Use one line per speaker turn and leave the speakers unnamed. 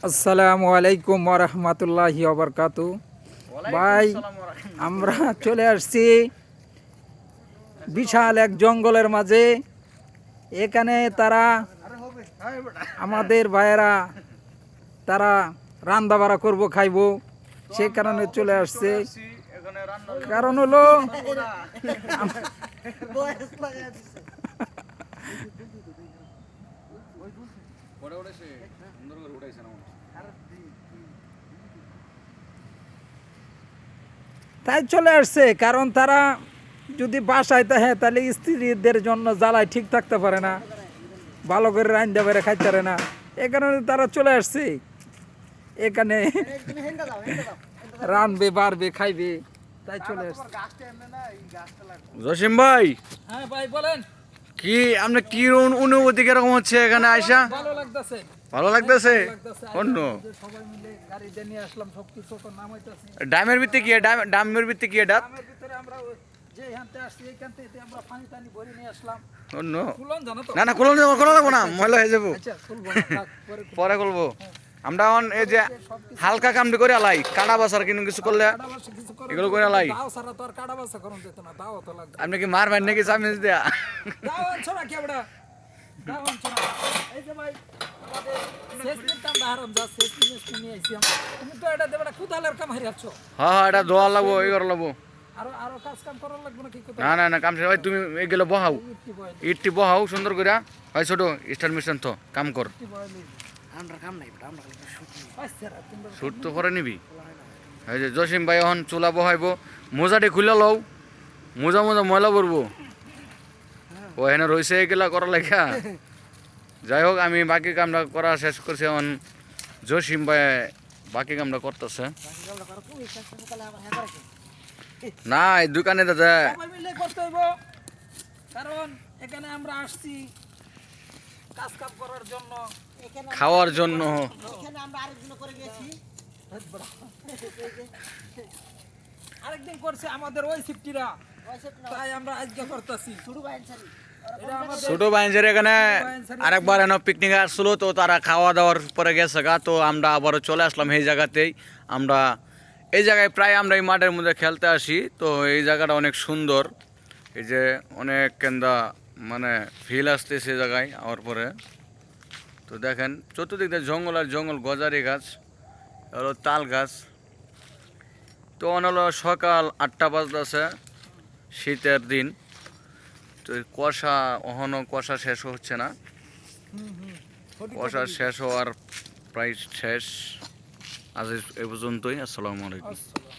আসসালামু আলাইকুম ওয়া রাহমাতুল্লাহি ওয়া বারাকাতু। ভাই, আমরা চলে আসছি বিশাল এক জঙ্গলের মাঝে। এখানে তারা আমাদের ভাইয়েরা তারা রান্না বাড়া করবো, খাইবো, সে কারণে চলে আসছে। কারণ হলো তাই চলে আসছে, কারণ তারা যদি বাসায় থাকে তাহলে স্ত্রীদের জন্য জ্বালায় ঠিক থাকতে পারে না, ভালো করে রান্না বেড়ে খাইতে পারে না। এ কারণে তারা চলে আসছে এখানে রানবে, বাড়বে, খাইবে, তাই চলে আসছে।
জসিম ভাই,
হ্যাঁ ভাই বলেন,
কি আপনার কি অনুভূতি কিরকম হচ্ছে এখানে আইসা?
ভালো লাগতেছে,
ভালো লাগতেছে। অন্য
সবাই মিলে গাড়িতে নিয়ে আসলাম, সবকিছু তো নাম হইতাছে।
ডামের ভিত্তি কি ডামের ভিত্তি কি এটা?
গ্রামের ভিতরে আমরা যে এখানতে আসছি, এইখান থেকে আমরা পানি টানি ভরে নিয়ে আসলাম।
অন্য
খুলন জানো তো?
না না, খোলা লাগবো না, ময়লা হয়ে যাবো।
আচ্ছা খুলবো না, থাক, পরে খুলবো।
পরে করবো। আমরা এখন এই যে হালকা কামটি করে আলাই, কাটা বাসার কিন্তু কিছু করলে
কাটা বাছা কিছু করো,
এগুলো করে লাই।
দাও ছাড়া তো আর কাটা বাছা করুন যেত না, দাও তো লাগবে।
আপনি কি মার ভাই নাকি চামিচ দেয়া?
দাও আনছো না কেবড়া, দাও আনছো না। এই যে ভাই আমাদের শেষমেশ কাম হারাম যা শেষমেশ নিয়ে আইছি আমরা। তুমি তো এটা দেবড়া কুদালের কাম হারি আছো।
হ্যাঁ হ্যাঁ, এটা ধোয়া লাগবো, এই করা লাগবো।
আরো আরো কাজ কাম করার লাগবে না কি কথা?
না না না, কাম শেষ। ভাই তুমি এগুলো বহাও,
ইটটি বয়,
ইটটি বহাও সুন্দর করে। হয় ছোট স্টার মিশন তো কাম কর।
ইটটি বয় লই।
আমরা কাম নাই বড়, আমরা খালি শুট নিই।
আচ্ছা তোমরা
শুট তো করে নিবি। এই যে জসিম ভাই এখন চুলা বহাইবো, মোজাটি খুলে লও, মোজা মোজা ময়লা পড়বো। ও এখানে রয়েছে এগুলা করা লেখা। যাই হোক, আমি বাকি কামটা করা শেষ করছি। এখন জসিম ভাই বাকি কামটা করতেছে।
বাকি কামটা করো তুমি, শেষ করতে তাহলে আমার হ্যাঁ রাখি।
না, এই দোকানে দাদা
সবাই মিলে করতে হইব, কারণ এখানে আমরা আসছি কাজ কাম করার জন্য।
এখানে
খাওয়ার জন্য।
এখানে আমরা আরেকদিন করে গেছি।
আরেকদিন করছে আমাদের ওই সিফটিরা,
ওইসব না,
তাই আমরা আজকে করতেছি।
শুরু বাইন সারি।
এটা আমাদের
ছোট বাইঞ্জের এখানে আরেকবার এনে পিকনিক আসছিল, তো তারা খাওয়া দাওয়ার পরে গেছে গা, তো আমরা আবারও চলে আসলাম এই জায়গাতেই। আমরা এই জায়গায় প্রায় আমরা এই মাঠের মধ্যে খেলতে আসি, তো এই জায়গাটা অনেক সুন্দর। এই যে অনেক কেন্দা মানে ফিল আসতেছে এই জায়গায় আওয়ার পরে। তো দেখেন চতুর্দিক দিয়ে জঙ্গল আর জঙ্গল, গজারি গাছ, হলো তাল গাছ। তো হলো সকাল 8টা বাজতেছে, শীতের দিন। তো এই কুয়াশা, অহনো কুয়াশা শেষ হচ্ছে না, কুয়াশা শেষ হওয়ার প্রায় শেষ। আজ এই পর্যন্তই। আসসালামু আলাইকুম।
আসসালাম।